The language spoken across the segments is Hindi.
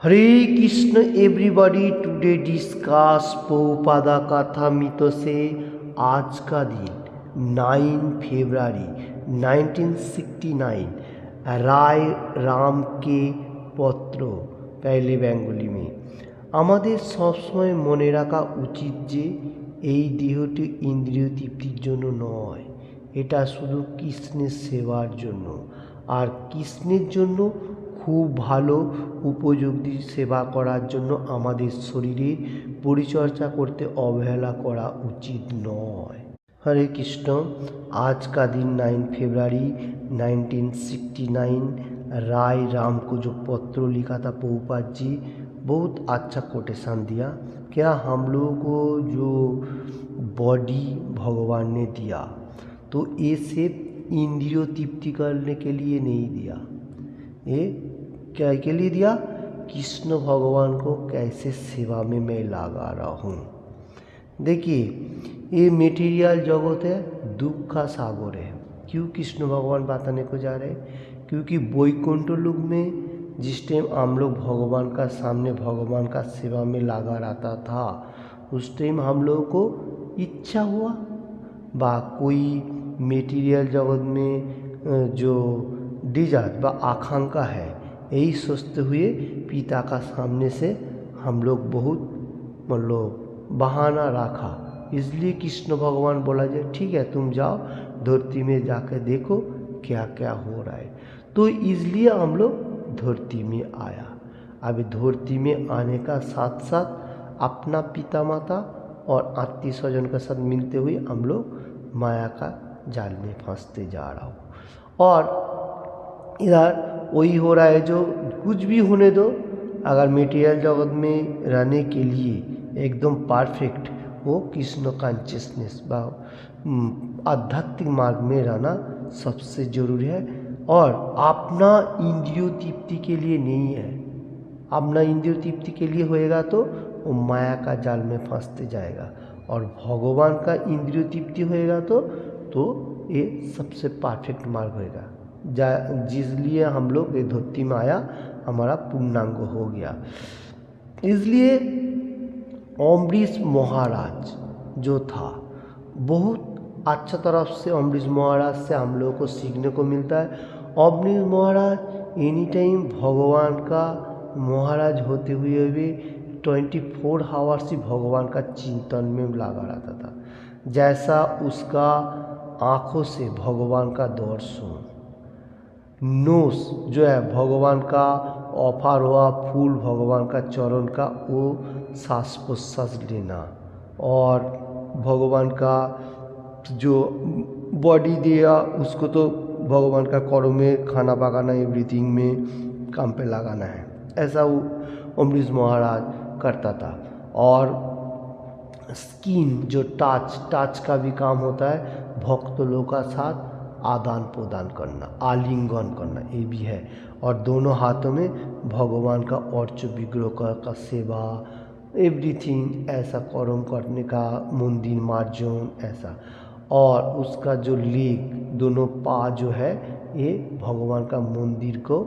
हरे कृष्ण एवरीबॉडी। टुडे डिस्कस पौपादा कथा मितो से आज का दिन 9 फरवरी 1969 राय राम के पत्र पहले बेंगली में। আমাদের সবসময় মনে রাখা উচিত যে এই দেহটি ইন্দ্রিয় তৃপ্তির জন্য নয়, এটা শুধু কৃষ্ণের সেবার জন্য। আর কৃষ্ণের জন্য খুব ভালো উপযোগী সেবা করার জন্য আমাদের শরীরের পরিচর্যা করতে অবহেলা করা উচিত নয়। हरे कृष्ण। आज का दिन 9 फरवरी 1969 राय राम को जो पत्र लिखा था प्रभुपाद जी, बहुत अच्छा कोटेशन दिया। क्या हम लोगों को जो बॉडी भगवान ने दिया तो ये सिर्फ इंद्रिय तृप्ति करने के लिए नहीं दिया, ये क्या के लिए दिया? कृष्ण भगवान को कैसे सेवा में मैं लगा रहा हूँ। देखिए ये मेटीरियल जगत है, दुख का सागर है। क्यों कृष्ण भगवान बताने को जा रहे हैं? क्योंकि वैकुंठ लोक में जिस टाइम हम लोग भगवान का सामने भगवान का सेवा में लगा रहता था, उस टाइम हम लोगों को इच्छा हुआ बा कोई मेटीरियल जगत में जो डिजायर बा आकांक्षा है, यही सोचते हुए पिता का सामने से हम लोग बहुत मतलब बहाना रखा। इसलिए कृष्ण भगवान बोला जाए ठीक है तुम जाओ धरती में जाकर देखो क्या क्या हो रहा है। तो इसलिए हम लोग धरती में आया। अभी धरती में आने का साथ साथ अपना पिता माता और आत्मीय स्वजन के साथ मिलते हुए हम लोग माया का जाल में फंसते जा रहा हूँ। और इधर वही हो रहा है जो कुछ भी होने दो, अगर मटेरियल जगत में रहने के लिए एकदम परफेक्ट वो कृष्ण कॉन्शियसनेस बा आध्यात्मिक मार्ग में रहना सबसे ज़रूरी है। और अपना इंद्रिय तृप्ति के लिए नहीं है। अपना इंद्रिय तृप्ति के लिए होएगा तो वो माया का जाल में फंसते जाएगा, और भगवान का इंद्रिय तृप्ति होएगा तो ये सबसे परफेक्ट मार्ग होएगा। जिसलिए हम लोग ये धरती में आया, हमारा पूर्णांग हो गया। इसलिए अम्बरीश महाराज जो था बहुत अच्छा तरफ से अम्बरीश महाराज से हम लोगों को सीखने को मिलता है। अम्बरीश महाराज एनी टाइम भगवान का महाराज होते हुए भी 24 आवर्स ही भगवान का चिंतन में लगा रहता था। जैसा उसका आँखों से भगवान का दर्शन, नोस जो है भगवान का ऑफर हुआ फूल भगवान का चरण का वो सांस प्रश्वास लेना, और भगवान का जो बॉडी दिया उसको तो भगवान का कर्म में खाना पकाना एवरीथिंग में काम पे लगाना है, ऐसा वो अम्बरीश महाराज करता था। और स्किन जो टच का भी काम होता है, भक्त लोगों का साथ आदान प्रदान करना, आलिंगन करना, ये भी है। और दोनों हाथों में भगवान का अर्च विग्रह का सेवा एवरीथिंग ऐसा कर्म करने का, मंदिर मार्जन ऐसा। और उसका जो लेग दोनों पा जो है ये भगवान का मंदिर को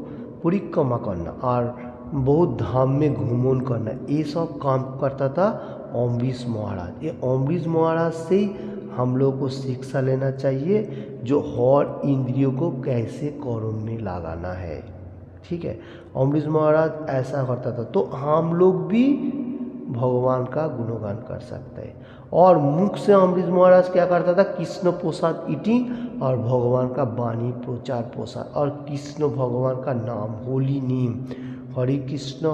परिक्रमा करना और बहुत धाम में घूमन करना, ये सब काम करता था अम्बरीश महाराज। ये अम्बरीश महाराज से ही हम लोग को शिक्षा लेना चाहिए जो हर इंद्रियों को कैसे कर्म में लगाना है। ठीक है, अम्बरीश महाराज ऐसा करता था, तो हम लोग भी भगवान का गुणगान कर सकते हैं। और मुख से अम्बरीश महाराज क्या करता था? कृष्ण प्रसाद ईटिंग और भगवान का वाणी प्रचार प्रसार और कृष्ण भगवान का नाम होली नेम, हरे कृष्ण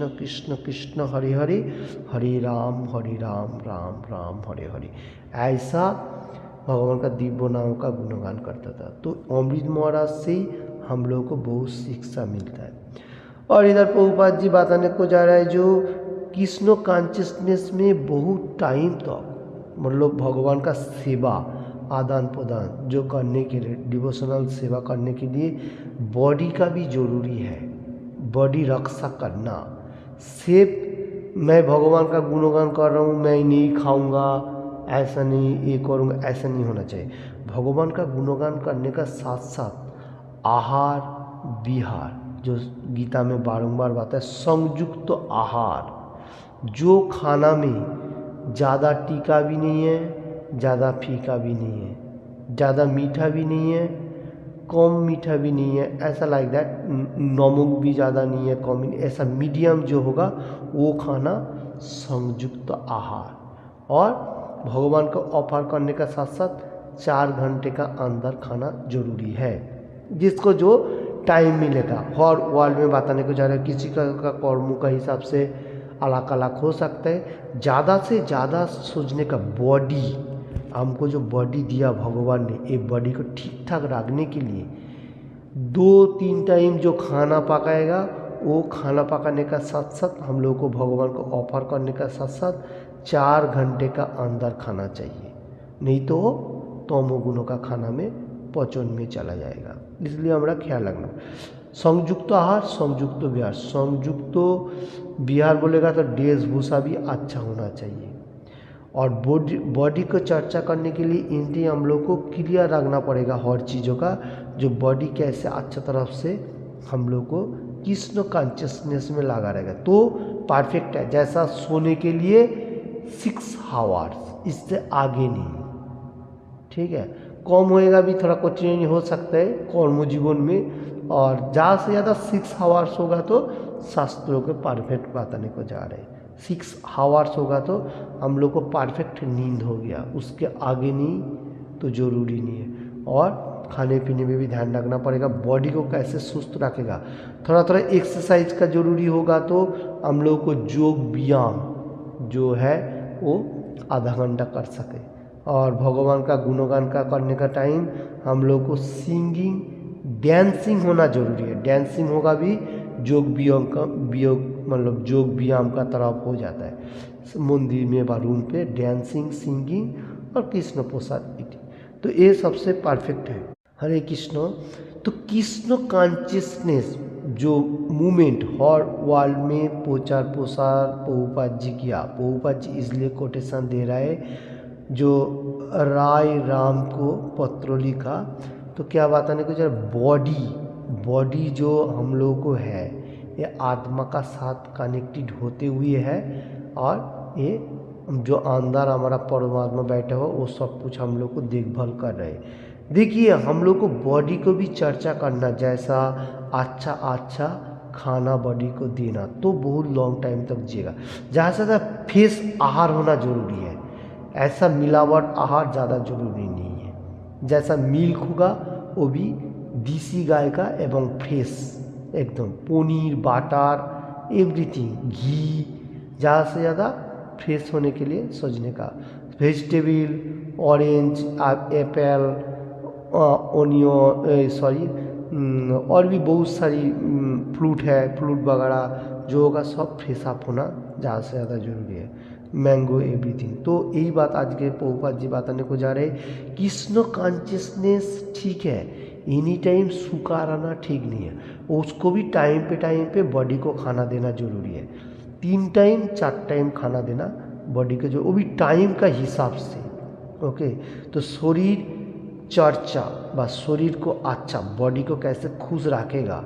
कृष्ण कृष्ण हरे हरे, हरे राम राम राम हरे हरे, ऐसा भगवान का दिव्य नाम का गुणगान करता था। तो अम्बरीश महाराज से ही हम लोगों को बहुत शिक्षा मिलता है। और इधर प्रभुपाद जी बताने को जा रहा है जो कृष्ण कॉन्शियसनेस में बहुत टाइम तक मतलब भगवान का सेवा आदान प्रदान जो करने के लिए, डिवोशनल सेवा करने के लिए बॉडी का भी ज़रूरी है। बॉडी रक्षा करना, सिर्फ मैं भगवान का गुणगान कर रहा हूँ, मैं नहीं खाऊंगा, ऐसा नहीं ये करूँगा, ऐसा नहीं होना चाहिए। भगवान का गुणगान करने का साथ साथ आहार विहार जो गीता में बारंबार बात है, संयुक्त तो आहार, जो खाना में ज़्यादा तीखा भी नहीं है, ज़्यादा फीका भी नहीं है, ज़्यादा मीठा भी नहीं है, कम मीठा भी नहीं है, ऐसा लाइक दैट, नमक भी ज़्यादा नहीं है, कम, ऐसा मीडियम जो होगा वो खाना संयुक्त आहार। और भगवान को ऑफर करने का साथ साथ 4 घंटे का अंदर खाना जरूरी है, जिसको जो टाइम मिलेगा। हर वर्ल्ड में बताने को जा रहा है, किसी का कर्मों का हिसाब से अलग अलग हो सकता है। ज़्यादा से ज़्यादा सोचने का, बॉडी, हमको जो बॉडी दिया भगवान ने, ये बॉडी को ठीक ठाक रखने के लिए 2-3 टाइम जो खाना पकाएगा, वो खाना पकाने का साथ साथ हम लोग को भगवान को ऑफर करने का साथ साथ 4 घंटे का अंदर खाना चाहिए, नहीं तो तमोगुणों का खाना में पचन में चला जाएगा। इसलिए हमारा ख्याल रखना। संयुक्त आहार, संयुक्त विहार। संयुक्त विहार बोलेगा तो वेशभूषा भी अच्छा होना चाहिए। और बॉडी को चर्चा करने के लिए इनसे हम लोग को क्लियर रखना पड़ेगा हर चीज़ों का, जो बॉडी कैसे अच्छा तरफ से हम लोग को कृष्ण कॉन्शियसनेस में लगा रहेगा तो परफेक्ट है। जैसा सोने के लिए 6 आवर्स, इससे आगे नहीं, ठीक है। कम होएगा भी, थोड़ा कठिनाई हो सकता है कर्म जीवन में, और ज़्यादा से ज़्यादा 6 आवर्स होगा तो शास्त्रों के परफेक्ट बताने को जा रहे हैं। 6 आवर्स होगा तो हम लोग को परफेक्ट नींद हो गया, उसके आगे नहीं तो ज़रूरी नहीं है। और खाने पीने में भी ध्यान रखना पड़ेगा, बॉडी को कैसे सुस्त रखेगा। थोड़ा थोड़ा एक्सरसाइज का ज़रूरी होगा तो हम लोग को योग व्यायाम जो है वो आधा घंटा कर सके। और भगवान का गुणगान का करने का टाइम हम लोग को सिंगिंग, डांसिंग होना जरूरी है। डांसिंग होगा भी योग व्यायाम का, मतलब योग व्यायाम का तरफ हो जाता है। मंदिर में व रूम पे डांसिंग, सिंगिंग और कृष्ण प्रसाद ईटिंग, तो ये सबसे परफेक्ट है। हरे कृष्ण। तो कृष्ण कॉन्शियसनेस जो मूवमेंट हर वर्ल्ड में प्रचार प्रसार प्रभुपाद जी किया। प्रभुपाद जी इसलिए कोटेशन दे रहा है, जो राय राम को पत्र लिखा, तो क्या बताने को जरा, बॉडी जो हम लोगों को है ये आत्मा का साथ कनेक्टेड होते हुए है, और ये जो अंदर हमारा परमात्मा बैठा हो वो सब कुछ हम लोग को देखभाल कर रहे हैं। देखिए हम लोग को बॉडी को भी चर्चा करना, जैसा अच्छा खाना बॉडी को देना तो बहुत लॉन्ग टाइम तक जिएगा। ज़्यादा से ज़्यादा फ्रेश आहार होना जरूरी है, ऐसा मिलावट आहार ज़्यादा जरूरी नहीं है। जैसा मिल्क होगा वो भी देसी गाय का एवं फ्रेश, एकदम पनीर, बटर, एवरीथिंग, घी, ज़्यादा से ज़्यादा फ्रेश होने के लिए सोचने का। वेजिटेबल, ऑरेंज, एप्पल, और भी बहुत सारी फ्रूट है, फ्रूट वगैरह जो होगा सब फ्रेश अप होना ज़्यादा से ज़्यादा जरूरी है। Mango, everything. तो यही बात आज के प्रभुपाद जी बताने को जा रहे हैं। कृष्ण कॉन्शियसनेस ठीक है, एनी टाइम सूखा रहना ठीक नहीं है, उसको भी टाइम पे बॉडी को खाना देना जरूरी है। 3 टाइम 4 टाइम खाना देना बॉडी को, जो वो भी टाइम का हिसाब से। ओके, तो शरीर चर्चा, बस शरीर को अच्छा, बॉडी को कैसे खुश रखेगा।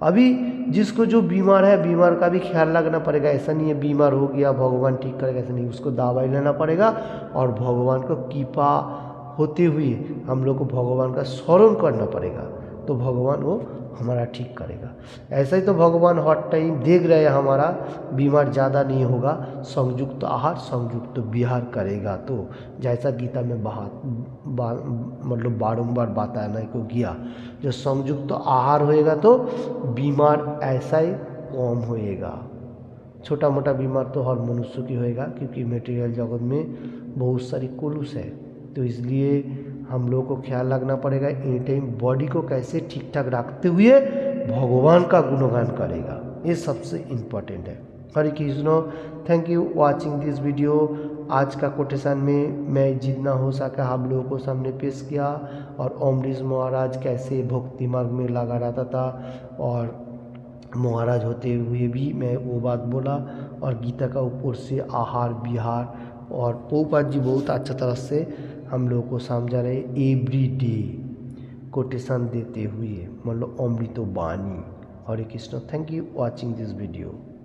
अभी जिसको जो बीमार है, बीमार का भी ख्याल रखना पड़ेगा। ऐसा नहीं है बीमार हो गया भगवान ठीक करेगा, ऐसा नहीं, उसको दवाई लेना पड़ेगा। और भगवान को कृपा होते हुए हम लोग को भगवान का स्मरण करना पड़ेगा, तो भगवान वो हमारा ठीक करेगा। ऐसा ही तो भगवान हर टाइम देख रहे हैं हमारा बीमार ज़्यादा नहीं होगा, संयुक्त आहार संयुक्त विहार करेगा। तो जैसा गीता में मतलब बारंबार बताने को गया, जो संयुक्त आहार होएगा तो बीमार ऐसा ही कम होएगा। छोटा मोटा बीमार तो हर मनुष्य की होएगा, क्योंकि मटेरियल जगत में बहुत सारी कुलूस है। तो इसलिए हम लोग को ख्याल रखना पड़ेगा एनी टाइम बॉडी को कैसे ठीक ठाक रखते हुए भगवान का गुणगान करेगा, ये सबसे इम्पोर्टेंट है। Hare Krishna. Thank you watching this video. आज का कोटेशन में मैं जितना हो सका हम लोगों को सामने पेश किया, और अम्बरीश महाराज कैसे भक्ति मार्ग में लगा रहता था, और महाराज होते हुए भी मैं वो बात बोला, और गीता का ऊपर से आहार विहार, और प्रभुपाद जी बहुत अच्छा तरह से हम लोगों को समझा रहे एवरी डे कोटेशन देते हुए, मतलब अमृत वाणी। Hare Krishna. Thank you watching this video.